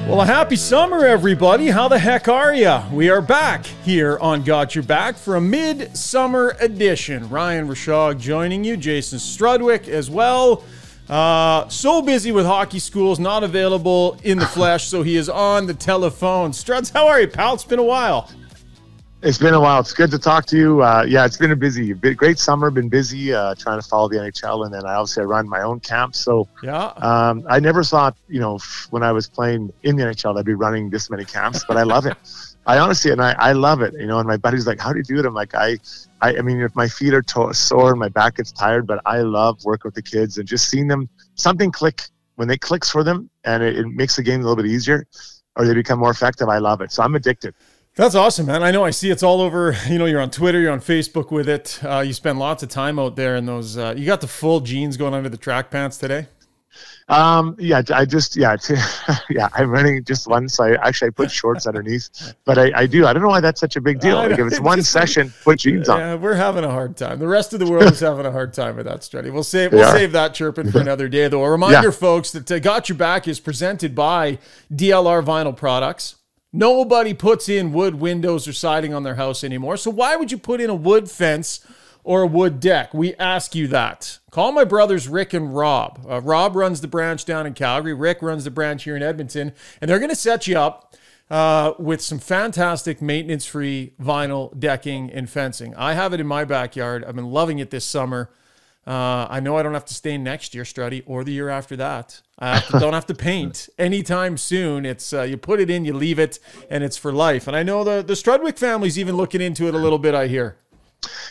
Well, a happy summer, everybody. How the heck are ya? We are back here on Got Yer Back for a mid-summer edition. Ryan Rishaug joining you, Jason Strudwick as well. So busy with hockey schools, not available in the flesh, so he is on the telephone. Struds, how are you, pal? It's been a while. It's been a while. It's good to talk to you. Yeah, it's been a great summer. Been busy trying to follow the NHL, and then I run my own camp. So yeah, I never thought, when I was playing in the NHL, I'd be running this many camps. But I love it. I honestly, and I love it. And my buddy's like, "How do you do it?" I'm like, I mean, if my feet are sore and my back gets tired, but I love working with the kids and just seeing them something click when it clicks for them, and it makes the game a little bit easier, or they become more effective. I love it. So I'm addicted. That's awesome, man. I know I see it's all over. You're on Twitter, you're on Facebook with it. You spend lots of time out there in those. You got the full jeans going under the track pants today? I'm running just one. So I put shorts underneath, but I do. I don't know why that's such a big deal. Like if it's one session, put jeans on. Yeah, we're having a hard time. The rest of the world is having a hard time with that, Struddy. We'll save that chirping for another day, though. A reminder, folks, that Got Your Back is presented by DLR Vinyl Products. Nobody puts in wood windows or siding on their house anymore. So why would you put in a wood fence or a wood deck? We ask you that. Call my brothers Rick and Rob. Rob runs the branch down in Calgary. Rick runs the branch here in Edmonton. And they're going to set you up with some fantastic maintenance-free vinyl decking and fencing. I have it in my backyard. I've been loving it this summer. I know I don't have to stain next year, Struddy, or the year after that. I don't have to paint anytime soon. It's you put it in, you leave it, and it's for life. And I know the Strudwick family's even looking into it a little bit, I hear.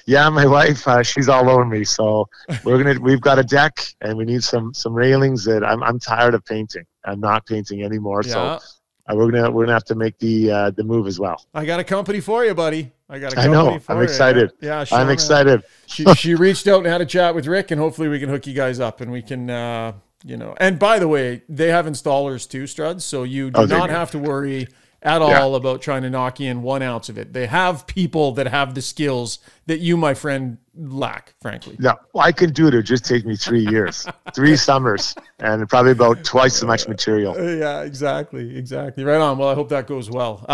Yeah, my wife, she's all over me. So we've got a deck, and we need some railings. That I'm tired of painting. I'm not painting anymore. Yeah. So we're gonna have to make the move as well. I got a company for you, buddy. I know. I'm excited. Yeah, I'm excited. She reached out and had a chat with Rick, and hopefully we can hook you guys up, and we can, And by the way, they have installers too, Struds, so you do not have to worry at all about trying to knock in 1 ounce of it. They have people that have the skills that you, my friend, lack, frankly. No, I could do it. It'd just take me 3 years, 3 summers, and probably about twice as much material. Yeah, exactly. Right on. Well, I hope that goes well.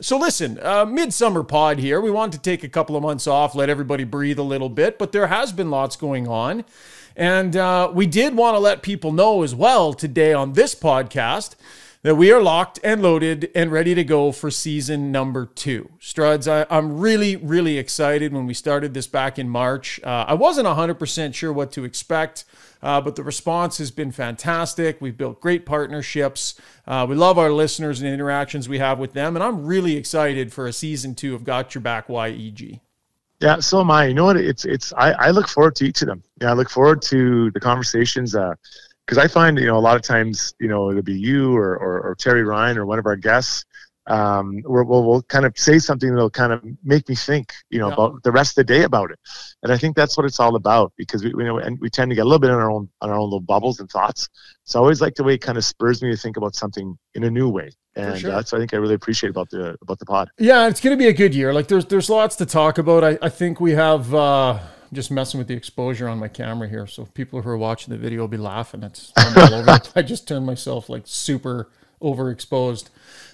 So listen, midsummer pod here. We want to take a couple of months off, let everybody breathe a little bit, but there has been lots going on. And we did want to let people know as well today on this podcast that we are locked and loaded and ready to go for season number 2. Struds, I'm really, really excited. When we started this back in March, I wasn't 100% sure what to expect, but the response has been fantastic. We've built great partnerships. We love our listeners and interactions we have with them, and I'm really excited for a season 2 of Got Your Back YEG. Yeah, so am I. You know what? I look forward to each of them. Yeah, I look forward to the conversations. Because I find, a lot of times, it'll be you or Terry Ryan or one of our guests, we'll kind of say something that'll kind of make me think, about the rest of the day about it. And I think that's what it's all about, because we tend to get a little bit in our own little bubbles and thoughts. So I always like the way it kind of spurs me to think about something in a new way. And that's what I think I really appreciate about the pod. Yeah, it's going to be a good year. Like there's lots to talk about. I think we have, just messing with the exposure on my camera here, so people who are watching the video will be laughing. It's all over. I just turned myself like super overexposed.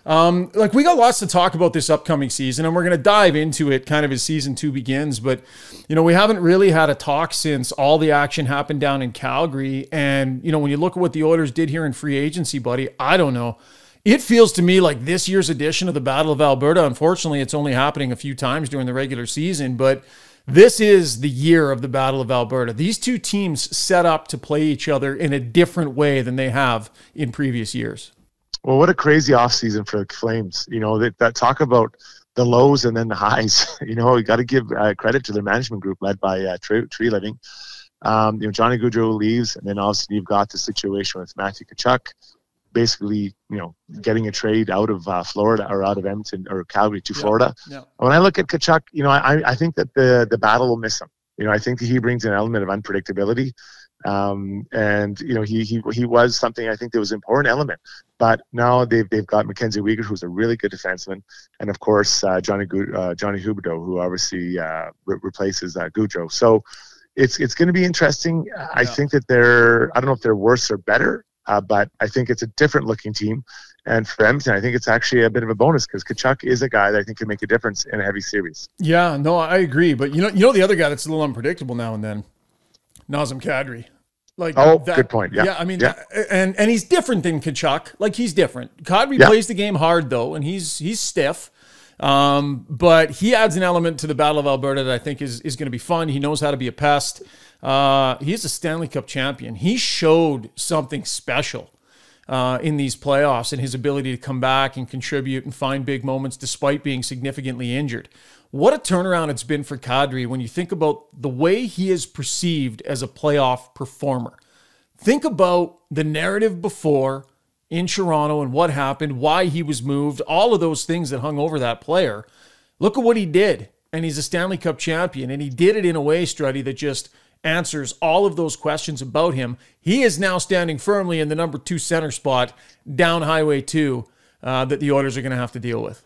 We got lots to talk about this upcoming season, and we're going to dive into it kind of as season 2 begins. But we haven't really had a talk since all the action happened down in Calgary. And when you look at what the Oilers did here in free agency, buddy, I don't know. It feels to me like this year's edition of the Battle of Alberta, unfortunately, it's only happening a few times during the regular season, but this is the year of the Battle of Alberta. These two teams set up to play each other in a different way than they have in previous years. Well, what a crazy offseason for the Flames. That talk about the lows and then the highs. You got to give credit to their management group led by Tree Living. Johnny Gaudreau leaves, and then obviously you've got the situation with Matthew Tkachuk, basically, getting a trade out of Florida or out of Edmonton or Calgary to Florida. Yeah. When I look at Tkachuk, I think that the battle will miss him. I think that he brings an element of unpredictability. And he was something I think that was an important element. But now they've got Mackenzie Weegar, who's a really good defenseman, and of course Johnny Huberdeau, who obviously replaces Goudreau. So it's going to be interesting. I think that I don't know if they're worse or better, but I think it's a different looking team. And for Edmonton, I think it's actually a bit of a bonus because Tkachuk is a guy that I think can make a difference in a heavy series. Yeah, no, I agree. But you know the other guy that's a little unpredictable now and then, Nazem Kadri. Good point. Yeah, I mean, and he's different than Tkachuk. Like, he's different. Kadri plays the game hard though, and he's stiff. But he adds an element to the Battle of Alberta that I think is going to be fun. He knows how to be a pest. He's a Stanley Cup champion. He showed something special in these playoffs and his ability to come back and contribute and find big moments despite being significantly injured. What a turnaround it's been for Kadri when you think about the way he is perceived as a playoff performer. Think about the narrative before in Toronto and what happened, why he was moved, all of those things that hung over that player. Look at what he did, and he's a Stanley Cup champion, and he did it in a way, Struddy, that just answers all of those questions about him. He is now standing firmly in the number 2 center spot down Highway 2 that the Oilers are going to have to deal with.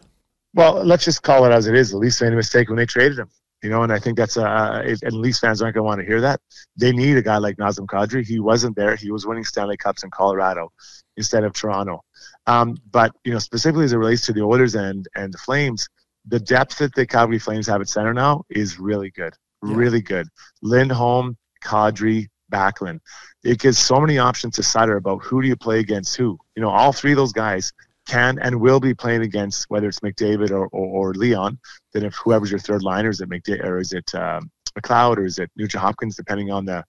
Well, let's just call it as it is. The Leafs made a mistake when they traded him, and I think that's and Leafs fans aren't going to want to hear that. They need a guy like Nazem Kadri. He wasn't there. He was winning Stanley Cups in Colorado instead of Toronto. But, specifically as it relates to the Oilers and the Flames, the depth that the Calgary Flames have at center now is really good. Really good. Lindholm, Kadri, Backlund. It gives so many options to Sutter about who do you play against who. All three of those guys can and will be playing against, whether it's McDavid or Leon. Then if whoever's your third liner, is it McDavid or is it McLeod or is it Nugent Hopkins, depending on the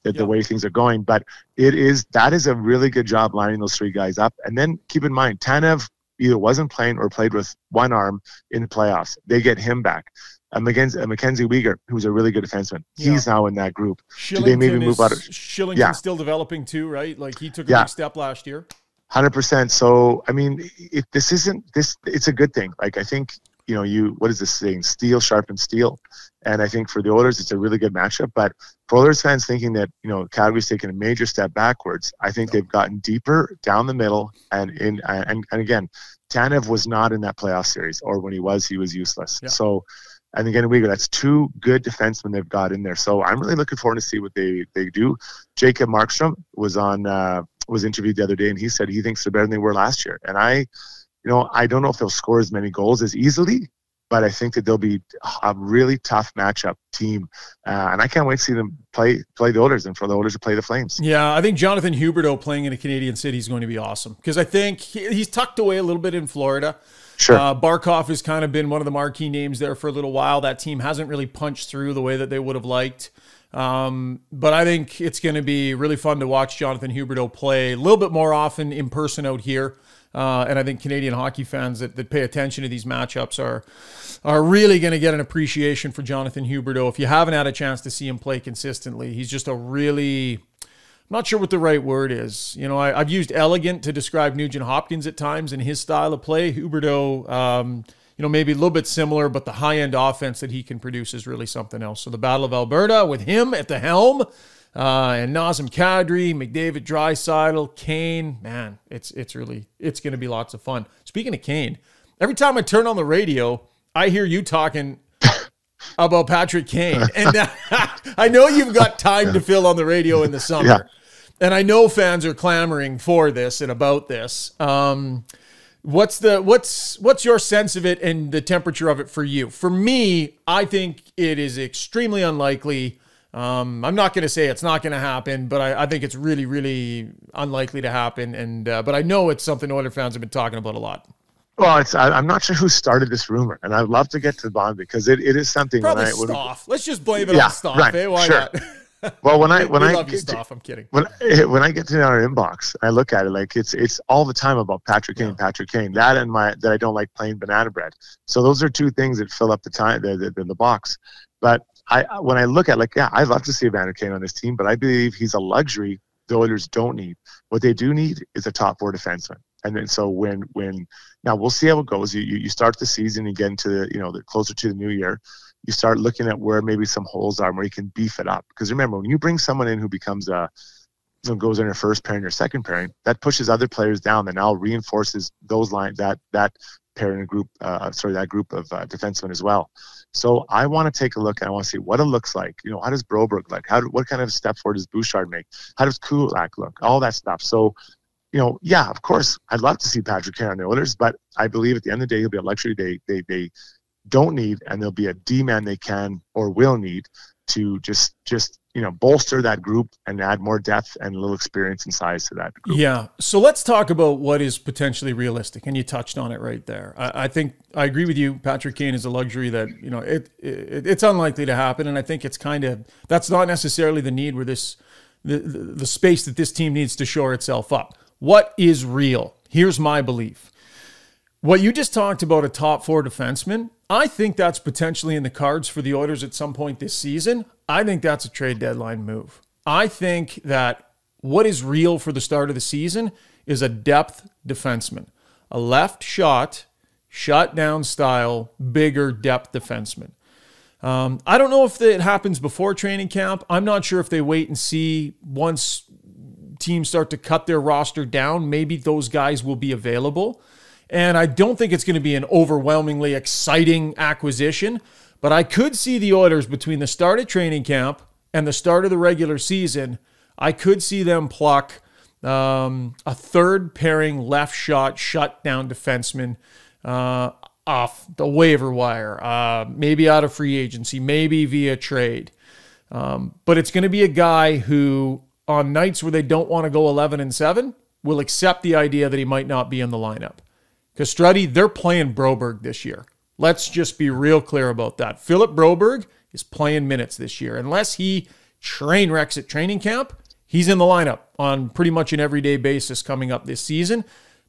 way things are going. But that is a really good job lining those three guys up. And then keep in mind, Tanev either wasn't playing or played with one arm in the playoffs. They get him back. Mackenzie Weegar, who's a really good defenseman, he's now in that group. Do they maybe move out of Shillington's still developing too, right? Like, he took a big step last year. 100%. So, I mean, it's a good thing. Like, I think, what is this saying? Steel sharpens steel. And I think for the Oilers, it's a really good matchup. But for Oilers fans thinking that, Calgary's taken a major step backwards, I think they've gotten deeper down the middle. And again, Tanev was not in that playoff series, or when he was useless. Yeah. So, and again, Weegar, that's two good defensemen they've got in there. So I'm really looking forward to see what they do. Jacob Markstrom was interviewed the other day, and he said he thinks they're better than they were last year. And I don't know if they'll score as many goals as easily, but I think that they'll be a really tough matchup team. And I can't wait to see them play the Oilers and for the Oilers to play the Flames. Yeah, I think Jonathan Huberdeau playing in a Canadian city is going to be awesome because I think he's tucked away a little bit in Florida. Sure. Barkov has kind of been one of the marquee names there for a little while. That team hasn't really punched through the way that they would have liked. But I think it's going to be really fun to watch Jonathan Huberdeau play a little bit more often in person out here. And I think Canadian hockey fans that pay attention to these matchups are really going to get an appreciation for Jonathan Huberdeau. If you haven't had a chance to see him play consistently, he's just I'm not sure what the right word is. I've used elegant to describe Nugent Hopkins at times in his style of play. Huberdeau, maybe a little bit similar, but the high-end offense that he can produce is really something else. So the Battle of Alberta with him at the helm, and Nazem Kadri, McDavid, Draisaitl, Kane, man, it's going to be lots of fun. Speaking of Kane, every time I turn on the radio, I hear you talking about Patrick Kane. And I know you've got time to fill on the radio in the summer. Yeah. And I know fans are clamoring for this and about this. What's your sense of it and the temperature of it for you? For me, I think it is extremely unlikely. I'm not going to say it's not going to happen, but I think it's really, really unlikely to happen. And but I know it's something Oilers fans have been talking about a lot. Well, I'm not sure who started this rumor, and I'd love to get to the bottom because it is something. Probably Stoff. Let's just blame it on Stoff. Right, Why sure. not? Well, when I love you, Stoff. I'm kidding. When I get to our inbox, I look at it like it's all the time about Patrick Kane, Patrick Kane. That and that I don't like plain banana bread. So those are two things that fill up the time the box. But when I look at I'd love to see Evander Kane on this team, but I believe he's a luxury the Oilers don't need. What they do need is a top four defenseman. And then so now we'll see how it goes. You start the season, you get into the closer to the new year. you start looking at where maybe some holes are, where you can beef it up. Because remember, when you bring someone in who becomes goes in your first pairing or second pairing, that pushes other players down, that now reinforces those lines, that pairing group, that group of defensemen as well. So I want to take a look and I want to see what it looks like. How does Broberg look? What kind of step forward does Bouchard make? How does Kulak look? All that stuff. So, yeah, of course, I'd love to see Patrick Kane on the Oilers, but I believe at the end of the day, he'll be a luxury they don't need, and there'll be a D-man they can or will need to just bolster that group and add more depth and a little experience and size to that group. Yeah. So let's talk about what is potentially realistic. And you touched on it right there. I think I agree with you. Patrick Kane is a luxury that, it's unlikely to happen. And I think it's that's not necessarily the need where the space that this team needs to shore itself up. What is real? Here's my belief. What you just talked about, a top 4 defenseman, I think that's potentially in the cards for the Oilers at some point this season. I think that's a trade deadline move. I think that what is real for the start of the season is a depth defenseman, a left shot, shutdown style, bigger depth defenseman. I don't know if it happens before training camp. I'm not sure if they wait and see once teams start to cut their roster down. Maybe those guys will be available. And I don't think it's going to be an overwhelmingly exciting acquisition, but I could see the Oilers between the start of training camp and the start of the regular season, I could see them pluck a third pairing left shot shutdown defenseman off the waiver wire, maybe out of free agency, maybe via trade. But it's going to be a guy who, on nights where they don't want to go 11-7, will accept the idea that he might not be in the lineup. Because Struddy, they're playing Broberg this year. Let's just be real clear about that. Philip Broberg is playing minutes this year. Unless he train wrecks at training camp, he's in the lineup on pretty much an everyday basis coming up this season.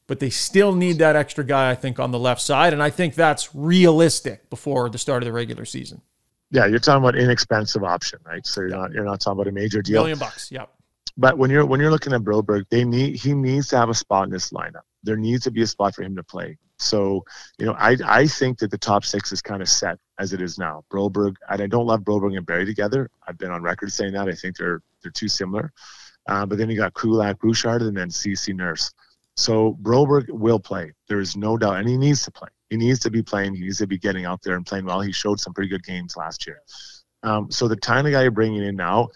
But they still need that extra guy, I think, on the left side. And I think that's realistic before the start of the regular season. Yeah, you're talking about inexpensive option, right? So you're not talking about a major deal. $1 million, yeah. But when you're looking at Broberg, he needs to have a spot in this lineup. There needs to be a spot for him to play. So, I think that the top 6 is kind of set as it is now. Broberg, and I don't love Broberg and Barrie together. I've been on record saying that. I think they're too similar. But then you got Kulak, Bouchard, and then CC Nurse. So Broberg will play. There is no doubt. And he needs to play. He needs to be playing. He needs to be getting out there and playing well. He showed some pretty good games last year. So the kind of guy you're bringing in now,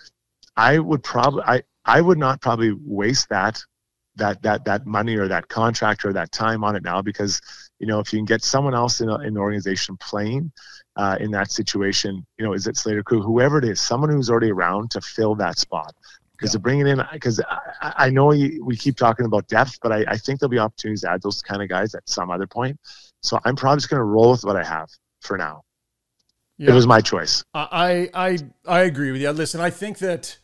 I would not probably waste that money or that contract or that time on it now, because if you can get someone else in the organization playing in that situation, is it Slater Crew, whoever it is, someone who's already around to fill that spot. Because to bring it in, because I know we keep talking about depth, but I think there'll be opportunities to add those kind of guys at some other point. So I'm probably just going to roll with what I have for now. Yeah. It was my choice. I agree with you. Listen, I think that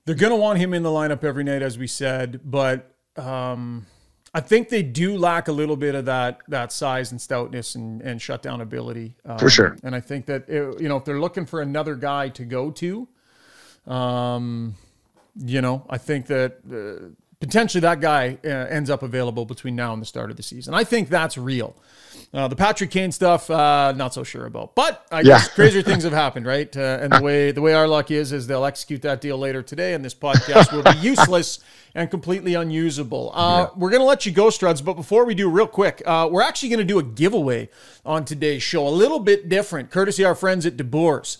they're going to want him in the lineup every night, as we said, but I think they do lack a little bit of that size and stoutness and shutdown ability. For sure. And I think that, if they're looking for another guy to go to, I think that potentially that guy ends up available between now and the start of the season. I think that's real. The Patrick Kane stuff, not so sure about. But I guess crazier things have happened, right? And the way our luck is they'll execute that deal later today, and this podcast will be useless and completely unusable. We're going to let you go, Struds, but before we do, real quick, we're actually going to do a giveaway on today's show, a little bit different, courtesy our friends at DeBoers.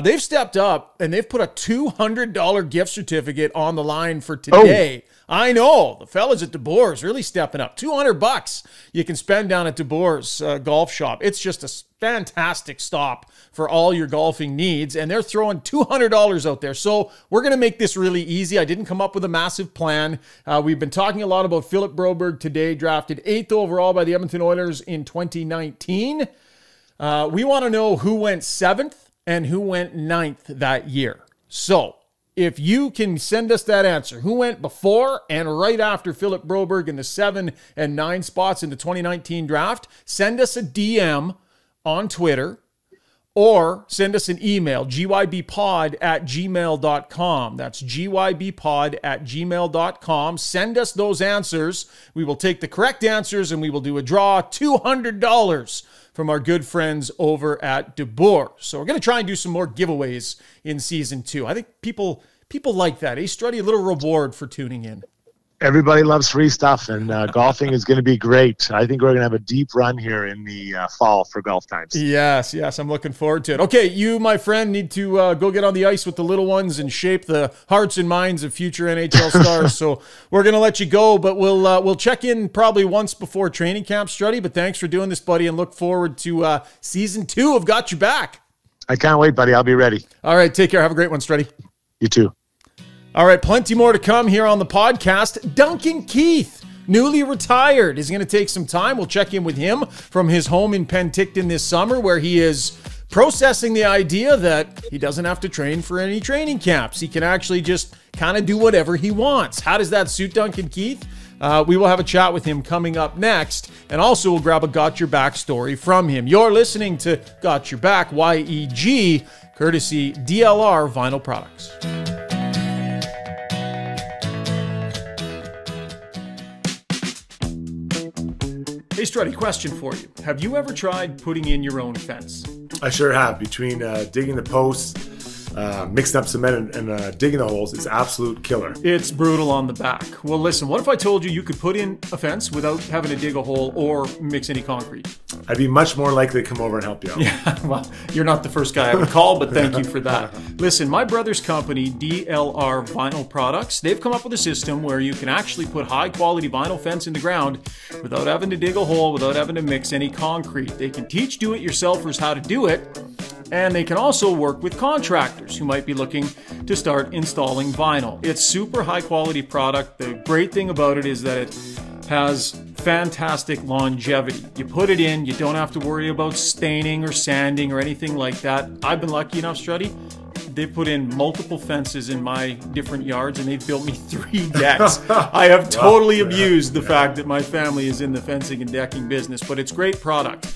They've stepped up, and they've put a $200 gift certificate on the line for today. Oh. I know, the fellas at DeBoers really stepping up. $200 you can spend down at DeBoers Golf Shop. It's just a fantastic stop for all your golfing needs, and they're throwing $200 out there. So we're going to make this really easy. I didn't come up with a massive plan. We've been talking a lot about Philip Broberg today, drafted 8th overall by the Edmonton Oilers in 2019. We want to know who went 7th and who went 9th that year. So if you can send us that answer, who went before and right after Philip Broberg in the 7 and 9 spots in the 2019 draft, send us a DM on Twitter or send us an email, gybpod@gmail.com. That's gybpod@gmail.com. Send us those answers. We will take the correct answers and we will do a draw, $200 from our good friends over at DeBoers. So we're going to try and do some more giveaways in season 2. I think people like that. Hey, Struddy, a little reward for tuning in. Everybody loves free stuff, and golfing is going to be great. I think we're going to have a deep run here in the fall for golf times. Yes, I'm looking forward to it. Okay, you, my friend, need to go get on the ice with the little ones and shape the hearts and minds of future NHL stars. So we're going to let you go, but we'll check in probably once before training camp, Struddy. But thanks for doing this, buddy, and look forward to season 2 of Got Yer Back. I can't wait, buddy. I'll be ready. All right, take care. Have a great one, Struddy. You too. All right, plenty more to come here on the podcast. Duncan Keith, newly retired, is going to take some time. We'll check in with him from his home in Penticton this summer, where he is processing the idea that he doesn't have to train for any training camps. He can actually just kind of do whatever he wants. How does that suit Duncan Keith? We will have a chat with him coming up next, and also we'll grab a Got Your Back story from him. You're listening to Got Your Back, YEG, courtesy DLR Vinyl Products. Hey, Struddy, question for you. Have you ever tried putting in your own fence? I sure have. Between digging the posts, mixing up cement and digging the holes, it's absolute killer. It's brutal on the back. Well, listen, what if I told you you could put in a fence without having to dig a hole or mix any concrete? I'd be much more likely to come over and help you out. Yeah, well, you're not the first guy I would call, but thank you for that. Listen, my brother's company, DLR Vinyl Products, they've come up with a system where you can actually put high-quality vinyl fence in the ground without having to dig a hole, without having to mix any concrete. They can teach do-it-yourselfers how to do it, and they can also work with contractors who might be looking to start installing vinyl. It's super high-quality product. The great thing about it is that it has fantastic longevity. You put it in, you don't have to worry about staining or sanding or anything like that. I've been lucky enough, Struddy. They've put in multiple fences in my different yards, and they've built me 3 decks. I have totally abused the fact that my family is in the fencing and decking business, but it's great product.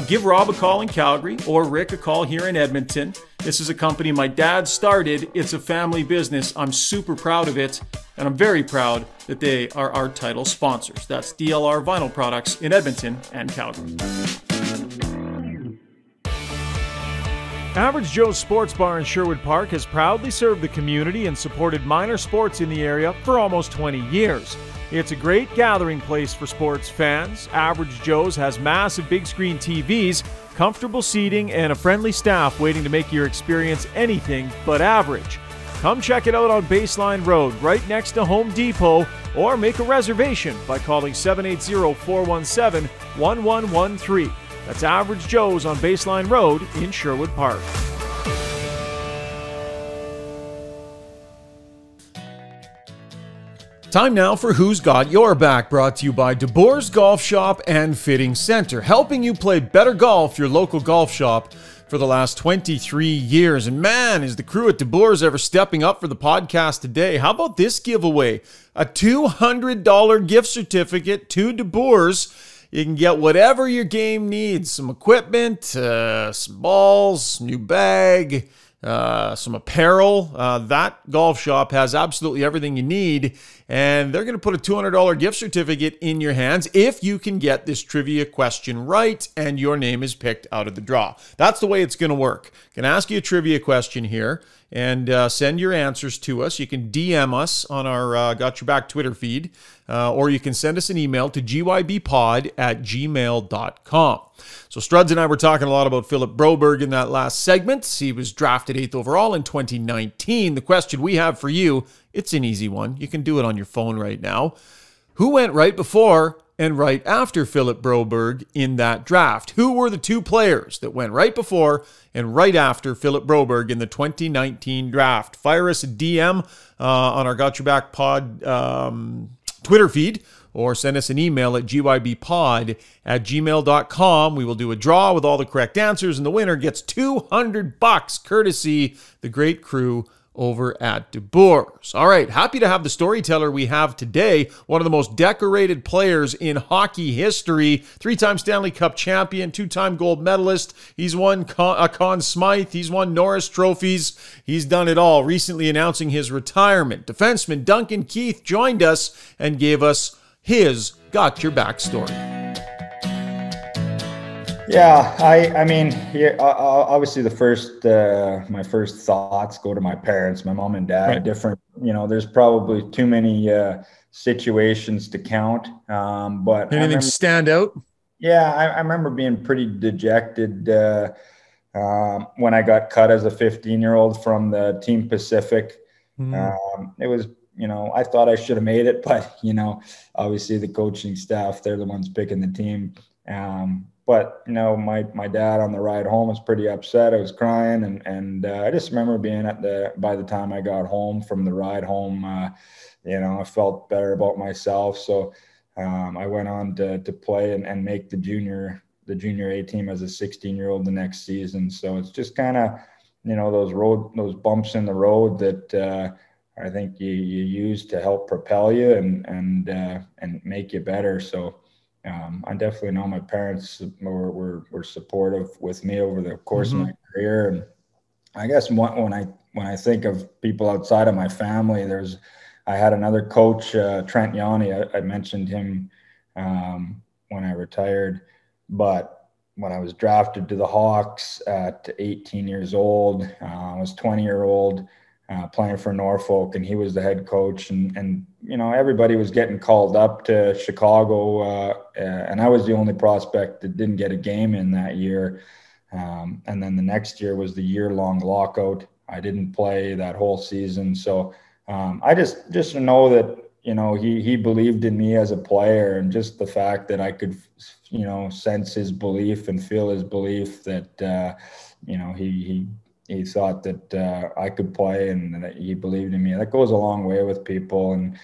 Give Rob a call in Calgary or Rick a call here in Edmonton. This is a company my dad started. It's a family business. I'm super proud of it, and I'm very proud that they are our title sponsors. That's DLR Vinyl Products in Edmonton and Calgary. Average Joe's Sports Bar in Sherwood Park has proudly served the community and supported minor sports in the area for almost 20 years. It's a great gathering place for sports fans. Average Joe's has massive big screen TVs, comfortable seating, and a friendly staff waiting to make your experience anything but average. Come check it out on Baseline Road, right next to Home Depot, or make a reservation by calling 780-417-1113. That's Average Joe's on Baseline Road in Sherwood Park. Time now for Who's Got Your Back, brought to you by DeBoers Golf Shop and Fitting Center, helping you play better golf, your local golf shop, for the last 23 years. And man, is the crew at DeBoers ever stepping up for the podcast today. How about this giveaway? A $200 gift certificate to DeBoers. You can get whatever your game needs. Some equipment, some balls, new bag, some apparel. That golf shop has absolutely everything you need. And they're going to put a $200 gift certificate in your hands if you can get this trivia question right and your name is picked out of the draw. That's the way it's going to work. I'm going to ask you a trivia question here and send your answers to us. You can DM us on our Got Your Back Twitter feed, or you can send us an email to gybpod@gmail.com. So Struds and I were talking a lot about Philip Broberg in that last segment. He was drafted 8th overall in 2019. The question we have for you, it's an easy one. You can do it on your phone right now. Who went right before and right after Philip Broberg in that draft? Who were the 2 players that went right before and right after Philip Broberg in the 2019 draft? Fire us a DM on our Got Your Back Pod Twitter feed, or send us an email at gybpod@gmail.com. We will do a draw with all the correct answers, and the winner gets $200 courtesy the great crew over at DeBoers. All right, happy to have the storyteller we have today, one of the most decorated players in hockey history, 3-time Stanley Cup champion, 2-time gold medalist. He's won a Conn Smythe. He's won Norris trophies. He's done it all, recently announcing his retirement. Defenseman Duncan Keith joined us and gave us his Got Your Back story. Yeah, I mean, obviously my first thoughts go to my parents, my mom and dad. Right. Different, there's probably too many situations to count. But anything stand out? Yeah, I remember being pretty dejected when I got cut as a 15-year-old from the Team Pacific. It was, I thought I should have made it, but obviously the coaching staff, they're the ones picking the team. But, my dad on the ride home was pretty upset. I was crying. And I just remember being by the time I got home from the ride home, I felt better about myself. So I went on to play and make the junior A team as a 16-year-old the next season. So it's just kind of, those bumps in the road that I think you use to help propel you and make you better. So I definitely know my parents were supportive with me over the course of my career. And I guess when I think of people outside of my family, I had another coach, Trent Yanni. I mentioned him when I retired, but when I was drafted to the Hawks at 18 years old, I was 20-year-old. Playing for Norfolk, and he was the head coach, and everybody was getting called up to Chicago, and I was the only prospect that didn't get a game in that year. And then the next year was the year-long lockout. I didn't play that whole season, so I just know that he believed in me as a player, and just the fact that I could sense his belief and feel his belief that he thought that I could play and that he believed in me. That goes a long way with people. And,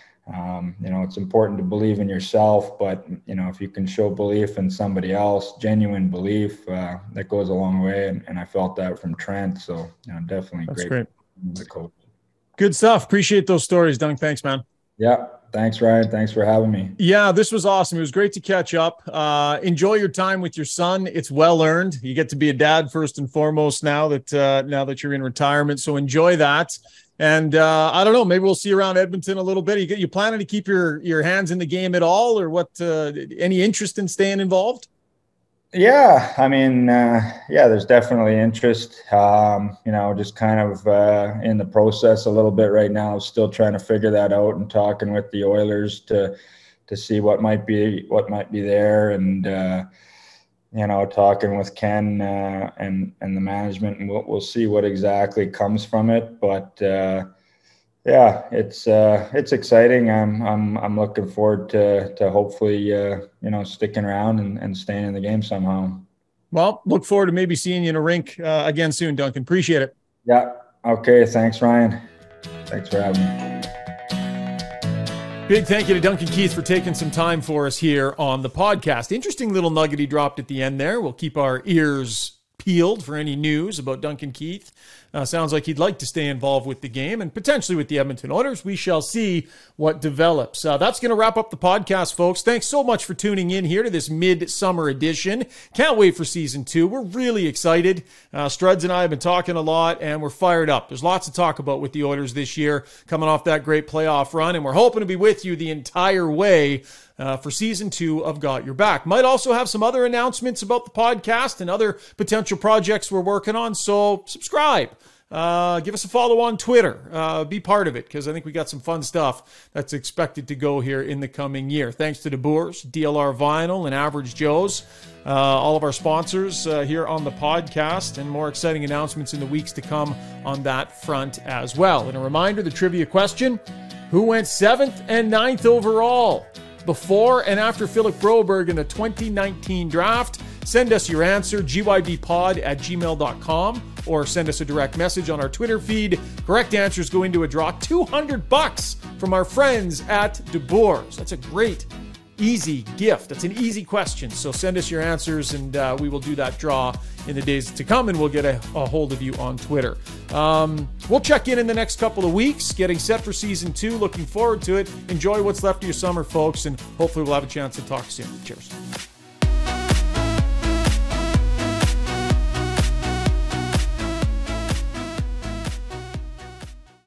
it's important to believe in yourself, but, if you can show belief in somebody else, genuine belief, that goes a long way. And I felt that from Trent. So, definitely That's great. Coach. Good stuff. Appreciate those stories, Dunk. Thanks, man. Yeah. Thanks, Ryan. Thanks for having me. Yeah, this was awesome. It was great to catch up. Enjoy your time with your son. It's well earned. You get to be a dad first and foremost now that you're in retirement. So enjoy that. And I don't know, maybe we'll see you around Edmonton a little bit. You planning to keep your hands in the game at all, or what? Any interest in staying involved? Yeah, I mean, there's definitely interest. Just kind of in the process a little bit right now, still trying to figure that out and talking with the Oilers to see what might be there, and talking with Ken and the management, and we'll see what exactly comes from it. But it's exciting. I'm looking forward to hopefully sticking around and staying in the game somehow. Well, look forward to maybe seeing you in a rink again soon, Duncan. Appreciate it. Yeah. Okay. Thanks, Ryan. Thanks for having me. Big thank you to Duncan Keith for taking some time for us here on the podcast. Interesting little nugget he dropped at the end there. We'll keep our ears peeled for any news about Duncan Keith. Sounds like he'd like to stay involved with the game and potentially with the Edmonton Oilers. We shall see what develops. That's going to wrap up the podcast, folks. Thanks so much for tuning in here to this mid-summer edition. Can't wait for season 2. We're really excited. Struds and I have been talking a lot, and we're fired up. There's lots to talk about with the Oilers this year, coming off that great playoff run, and we're hoping to be with you the entire way for season 2 of Got Your Back. Might also have some other announcements about the podcast and other potential projects we're working on, so subscribe. Give us a follow on Twitter. Be part of it, because I think we got some fun stuff that's expected to go here in the coming year. Thanks to DeBoers, DLR Vinyl, and Average Joe's, all of our sponsors here on the podcast, and more exciting announcements in the weeks to come on that front as well. And a reminder, the trivia question: who went 7th and 9th overall before and after Philip Broberg in the 2019 draft? Send us your answer, gyybpod@gmail.com, or send us a direct message on our Twitter feed. Correct answers go into a draw, $200 from our friends at DeBoers. That's a great easy gift. That's an easy question. So send us your answers, and we will do that draw in the days to come, and we'll get a hold of you on Twitter. We'll check in the next couple of weeks, getting set for season 2. Looking forward to it. Enjoy what's left of your summer, folks, and hopefully we'll have a chance to talk soon. Cheers.